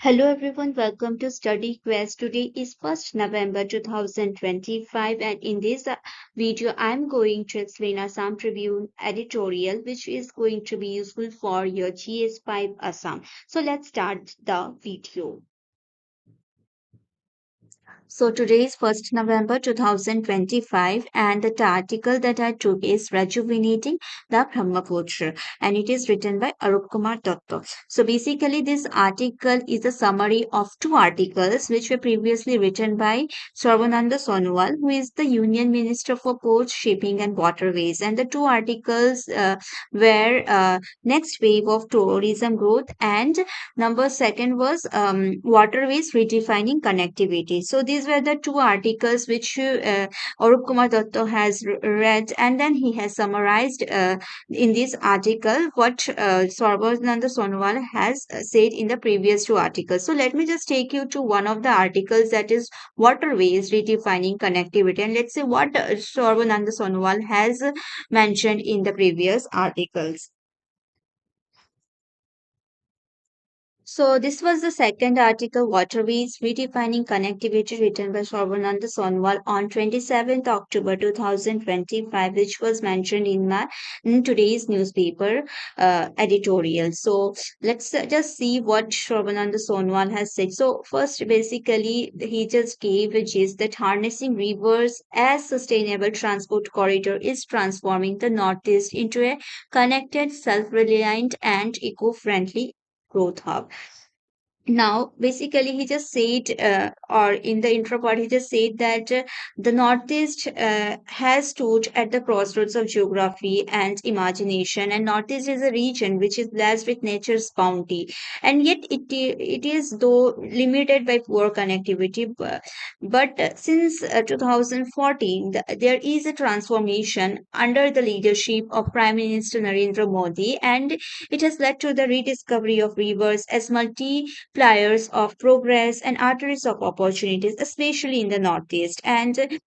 Hello everyone, welcome to Study Quest. Today is 1st November 2025 and in this video I'm going to explain Assam Tribune Editorial which is going to be useful for your GS5 Assam. So let's start the video. So today is 1st November 2025 and the article that I took is Rejuvenating the Brahmaputra and it is written by Arup Kumar Datta. So basically this article is a summary of two articles which were previously written by Sarvananda Sonowal who is the Union Minister for Ports, Shipping and Waterways, and the two articles were next wave of tourism growth and number second was waterways redefining connectivity. So these were the two articles which Arup Kumar Datta has read, and then he has summarized in this article what Sarvananda Sonowal has said in the previous two articles. So let me just take you to one of the articles, that is waterways redefining connectivity, and let's see what Sarvananda Sonowal has mentioned in the previous articles. So this was the second article, Waterways Redefining Connectivity, written by Sarvananda Sonwal on 27th October 2025, which was mentioned in today's newspaper editorial. So let's just see what Sarvananda Sonwal has said. So first, basically, he just gave a gist that harnessing rivers as sustainable transport corridor is transforming the Northeast into a connected, self-reliant, and eco-friendly growth hub. Now basically he just said or in the intro part he just said that the northeast has stood at the crossroads of geography and imagination, and northeast is a region which is blessed with nature's bounty, and yet it is though limited by poor connectivity, but since 2014 there is a transformation under the leadership of Prime Minister Narendra Modi, and it has led to the rediscovery of rivers as multipliers of progress and arteries of opportunities, especially in the Northeast. And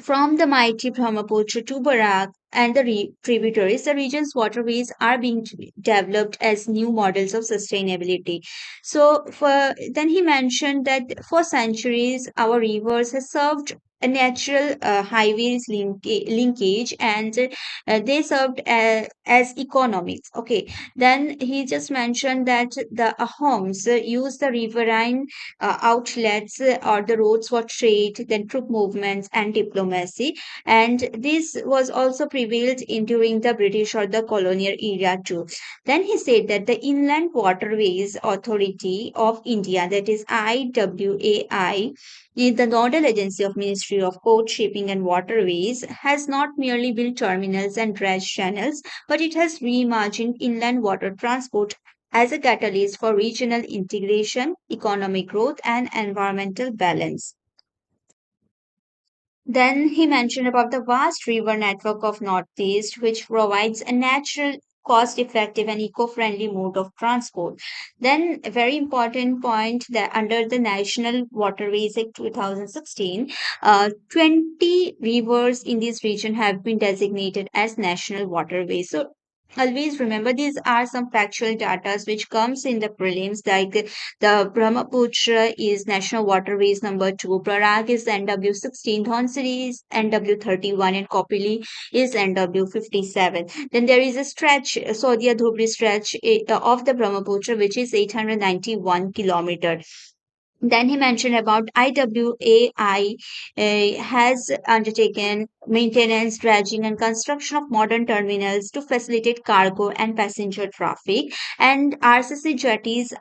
from the mighty Brahmaputra to Barak and the tributaries, the region's waterways are being developed as new models of sustainability. So, for then he mentioned that for centuries, our rivers have served a natural highways linkage, and they served as economics. Okay, then he just mentioned that the Ahoms used the riverine outlets or the roads for trade, then troop movements and diplomacy. And this was also prevailed in during the British or the colonial era too. Then he said that the Inland Waterways Authority of India, that is IWAI, is the nodal agency of Ministry of Port, Shipping and Waterways, has not merely built terminals and dredge channels, but it has reimagined inland water transport as a catalyst for regional integration, economic growth, and environmental balance. Then he mentioned about the vast river network of Northeast, which provides a natural, cost-effective, and eco-friendly mode of transport. Then a very important point that under the National Waterways Act 2016, 20 rivers in this region have been designated as national waterways. So always remember these are some factual data which comes in the prelims, like the Brahmaputra is national waterways number 2, Prarag is NW16, Dhonsari is NW31, and Kopili is NW57. Then there is a stretch, Sodia Dhubri stretch of the Brahmaputra, which is 891 kilometer. Then he mentioned about IWAI has undertaken maintenance, dredging, and construction of modern terminals to facilitate cargo and passenger traffic. And RCC jetties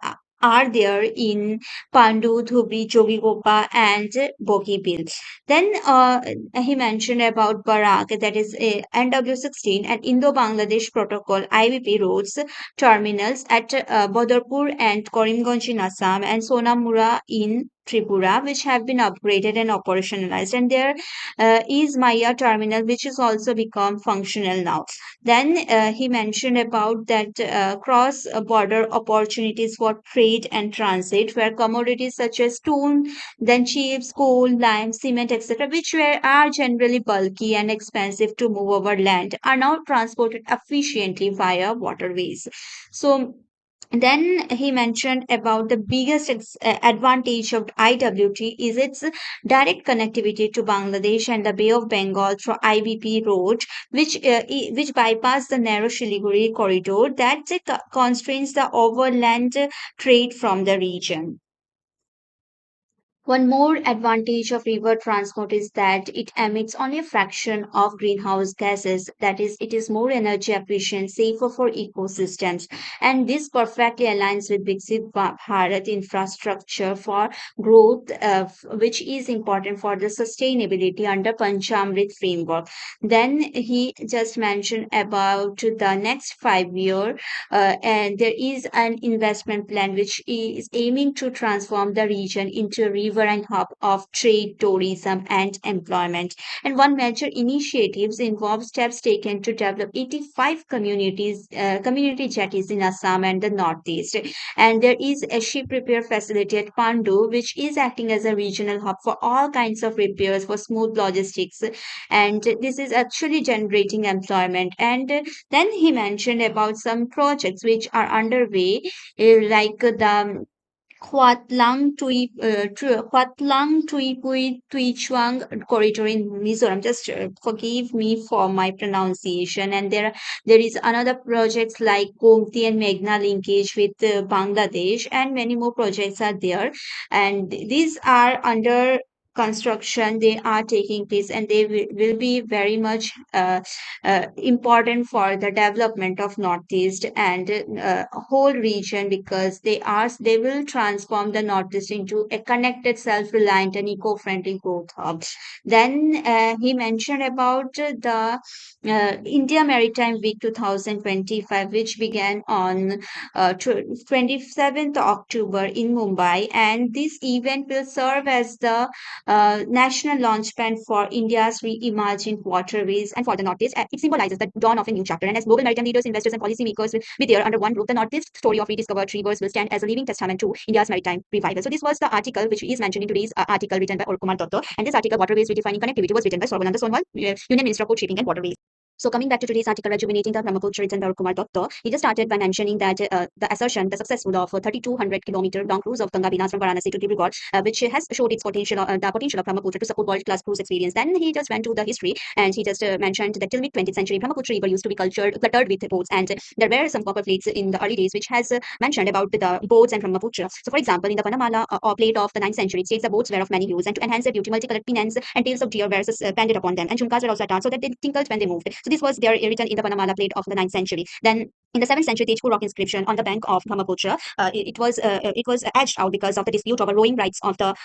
are there in Pandu, Dhubri, Jogigopa, and Bogibil. Then he mentioned about Barak, that is NW16, and Indo-Bangladesh Protocol IBP roads terminals at Badarpur and Karimganj in Assam and Sonamura in Tripura, which have been upgraded and operationalized. And there is Maya terminal, which has also become functional now. Then he mentioned about that cross-border opportunities for trade and transit, where commodities such as stone, then chips, coal, lime, cement, etc., which are generally bulky and expensive to move over land, are now transported efficiently via waterways. So Then he mentioned about the biggest advantage of IWT is its direct connectivity to Bangladesh and the Bay of Bengal through IBP road, which bypass the narrow Shiliguri corridor that constrains the overland trade from the region. One more advantage of river transport is that it emits only a fraction of greenhouse gases. That is, it is more energy efficient, safer for ecosystems. And this perfectly aligns with Viksit Bharat infrastructure for growth, which is important for the sustainability under Panchamrit framework. Then he just mentioned about the next 5 year, and there is an investment plan which is aiming to transform the region into a river and hub of trade, tourism, and employment. And one major initiatives involves steps taken to develop 85 community jetties in Assam and the Northeast. And there is a ship repair facility at Pandu, which is acting as a regional hub for all kinds of repairs for smooth logistics. And this is actually generating employment. And then he mentioned about some projects which are underway, like the Huatlang Tui Tui Chuang corridor in Mizoram. Just forgive me for my pronunciation. And there is another projects like Gomti and Meghna linkage with Bangladesh, and many more projects are there. And these are under construction. They are taking place, and they will be very much important for the development of Northeast and whole region, because they will transform the Northeast into a connected, self-reliant, and eco-friendly growth hub. Then he mentioned about the India Maritime Week 2025, which began on 27th October in Mumbai, and this event will serve as the national launchpad for India's reimagined waterways and for the Northeast. It symbolizes the dawn of a new chapter. And as global maritime leaders, investors, and policymakers will be there under one roof, the Northeast story of rediscovered rivers will stand as a living testament to India's maritime revival. So this was the article which is mentioned in today's article written by Kumar Dutta. And this article, Waterways Redefining Connectivity, was written by Sarvananda Sonwal, Union Minister of Port Shipping and Waterways. So coming back to today's article, Rejuvenating the Brahmaputra, written by Kumar Dutta, he just started by mentioning that the assertion, the successful of 3,200-kilometer long cruise of Ganga Binas from Varanasi to Dibrugarh, which has showed its potential, the potential of Brahmaputra to support world-class cruise experience. Then he just went to the history, and he just mentioned that till mid-20th century, Brahmaputra river used to be cluttered with boats, and there were some copper plates in the early days which has mentioned about the boats and Brahmaputra. So for example, in the Vanamala plate of the 9th century, it states the boats were of many hues, and to enhance their beauty, multicolored pennants and tails of deer were banded upon them, and jhumkas were also attached so that they tinkled when they moved. So this was there written in the Vanamala plate of the 9th century. Then in the 7th century, Tejpur rock inscription on the bank of Brahmaputra, it was edged out because of the dispute over rowing rights on the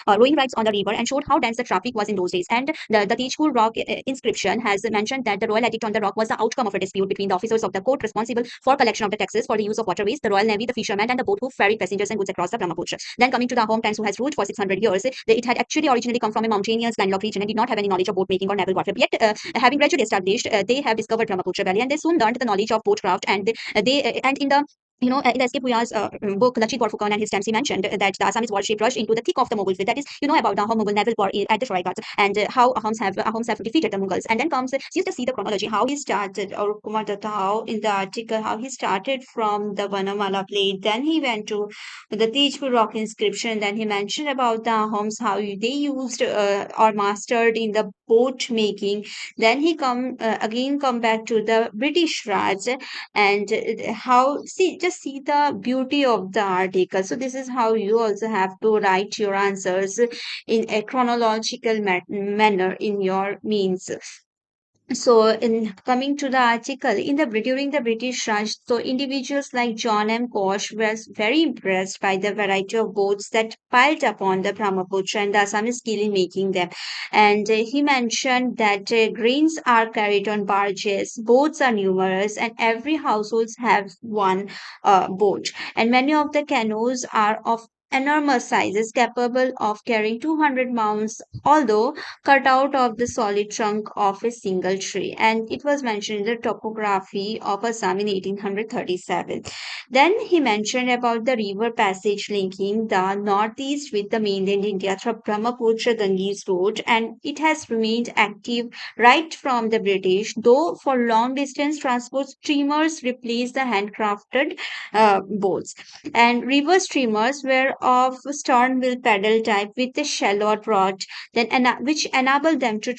river, and showed how dense the traffic was in those days. And the Tejpur rock inscription has mentioned that the royal edict on the rock was the outcome of a dispute between the officers of the court responsible for collection of the taxes for the use of waterways, the Royal Navy, the fishermen, and the boat who ferried passengers and goods across the Brahmaputra. Then coming to the Hometowns, who has ruled for 600 years, it had actually originally come from a mountainous landlocked region and did not have any knowledge of boat making or naval warfare. Yet, having gradually established, they have discovered Brahmaputra Valley, and they soon learned the knowledge of boatcraft. And in the in the Escape Puya's book, Lachit Borfukan and his stamps, he mentioned that the Assamese warship rushed into the thick of the Mughal fleet. That is, about the Mughal naval war at the Shorai Ghats, and how Ahoms have defeated the Mughals. And then comes, so you just see the chronology, how he started, or Kumar Datta, how in the article, how he started from the Vanamala plate, then he went to the Tejpur rock inscription, then he mentioned about the Ahoms, how they used or mastered in the boat making. Then he come back to the British Raj, and how, just see the beauty of the article. So this is how you also have to write your answers in a chronological manner in your means. So, in coming to the article, during the British Raj, so individuals like John M. Kosh were very impressed by the variety of boats that piled upon the Brahmaputra and the Assamese skill in making them. And he mentioned that grains are carried on barges, boats are numerous, and every households have one boat. And many of the canoes are of enormous sizes capable of carrying 200 mounts, although cut out of the solid trunk of a single tree. And it was mentioned in the topography of Assam in 1837. Then he mentioned about the river passage linking the northeast with the mainland India through Brahmaputra Ganges road, and it has remained active right from the British, though for long distance transport, steamers replaced the handcrafted boats. And river streamers were of stern wheel paddle type with a shallow rod, which enabled them to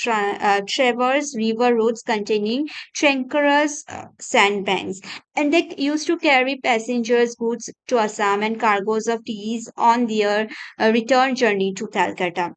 traverse river roads containing treacherous sandbanks. And they used to carry passengers, goods to Assam and cargoes of teas on their return journey to Calcutta.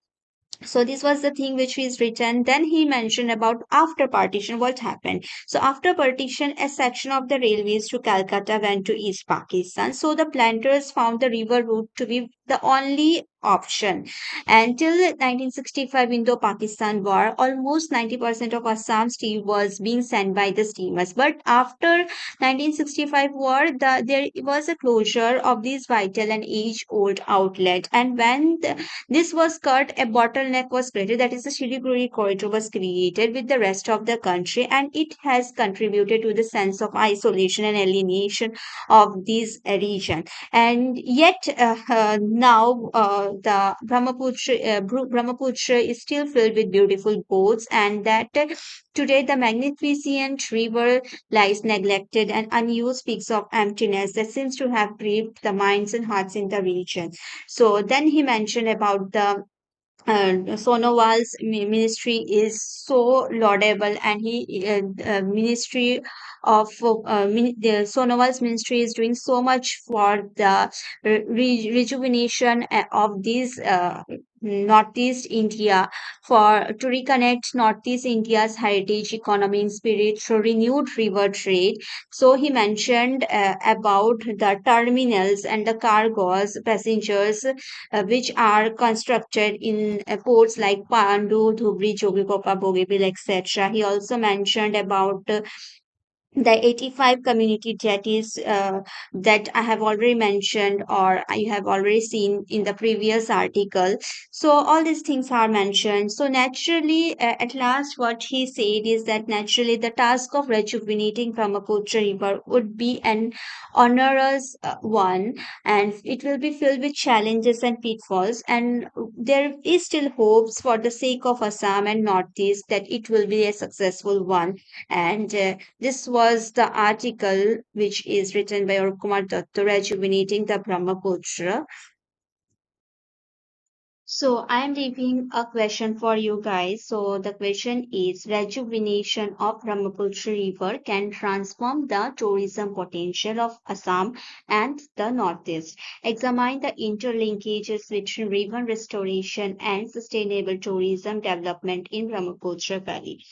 So this was the thing which is written. Then he mentioned about after partition what happened. So after partition, a section of the railways to Calcutta went to East Pakistan. So the planters found the river route to be the only option. Until 1965 Indo-Pakistan war, almost 90% of Assam steel was being sent by the steamers. But after 1965 war, there was a closure of this vital and age-old outlet. And when this was cut, a bottleneck was created, that is, the Siliguri corridor was created with the rest of the country, and it has contributed to the sense of isolation and alienation of this region. And yet, now the Brahmaputra is still filled with beautiful boats, and that today the magnificent river lies neglected and unused, speaks of emptiness that seems to have gripped the minds and hearts in the region. So then he mentioned about the Sonowal's ministry is so laudable, and he ministry of the Sonowal's ministry is doing so much for the rejuvenation of these Northeast India, for to reconnect Northeast India's heritage, economy, and spirit through renewed river trade. So he mentioned about the terminals and the cargoes, passengers which are constructed in ports like Pandu, Dhubri, Jogikopa, Bogibil, etc. He also mentioned about the 85 community jetties that I have already mentioned or I have already seen in the previous article. So all these things are mentioned. So naturally, at last, what he said is that naturally the task of rejuvenating Brahmaputra River would be an onerous one, and it will be filled with challenges and pitfalls. And there is still hopes for the sake of Assam and Northeast that it will be a successful one. And this was the article which is written by Kumar Datta, Rejuvenating the Brahmaputra. So I am leaving a question for you guys. So the question is, rejuvenation of Brahmaputra River can transform the tourism potential of Assam and the Northeast. Examine the interlinkages between river restoration and sustainable tourism development in Brahmaputra Valley.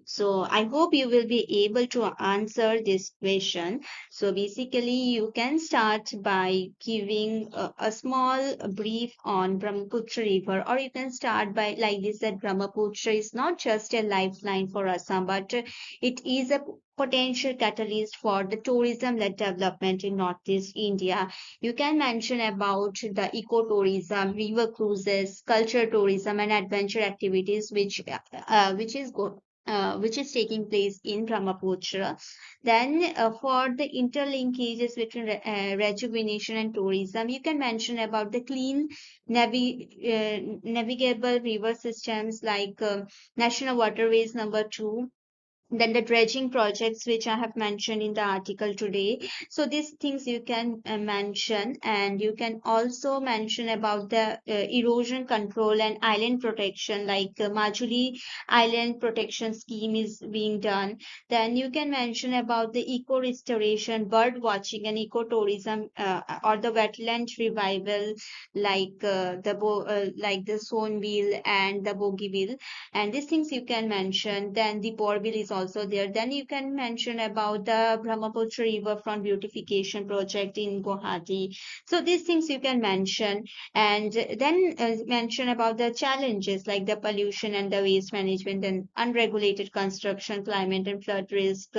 So I hope you will be able to answer this question. So basically, you can start by giving a small brief on Brahmaputra River, or you can start by like this, that Brahmaputra is not just a lifeline for Assam, but it is a potential catalyst for the tourism-led development in Northeast India. You can mention about the ecotourism, river cruises, culture tourism, and adventure activities, which is taking place in Brahmaputra. Then, for the interlinkages between rejuvenation and tourism, you can mention about the clean navigable river systems like National Waterways number 2, then the dredging projects which I have mentioned in the article today. So these things you can mention, and you can also mention about the erosion control and island protection, like Majuli island protection scheme is being done. Then you can mention about the eco restoration, bird watching, and ecotourism, or the wetland revival, like the Sonville and the Bogeyville, and these things you can mention. Then the Borbil is also there. Then you can mention about the Brahmaputra riverfront beautification project in Guwahati. So these things you can mention, and then mention about the challenges like the pollution and the waste management and unregulated construction, climate and flood risk.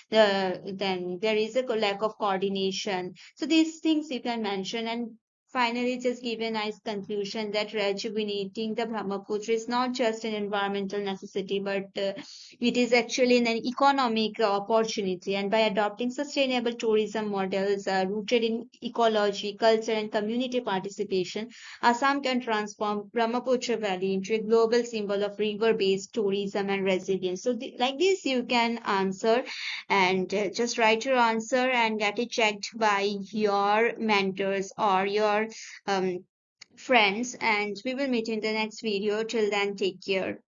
Then there is a lack of coordination. So these things you can mention, and Finally, just give a nice conclusion that rejuvenating the Brahmaputra is not just an environmental necessity, but it is actually an economic opportunity. And by adopting sustainable tourism models rooted in ecology, culture, and community participation, Assam can transform Brahmaputra Valley into a global symbol of river-based tourism and resilience. So, like this, you can answer and just write your answer and get it checked by your mentors or your um, friends. And we will meet in the next video. Till then, take care.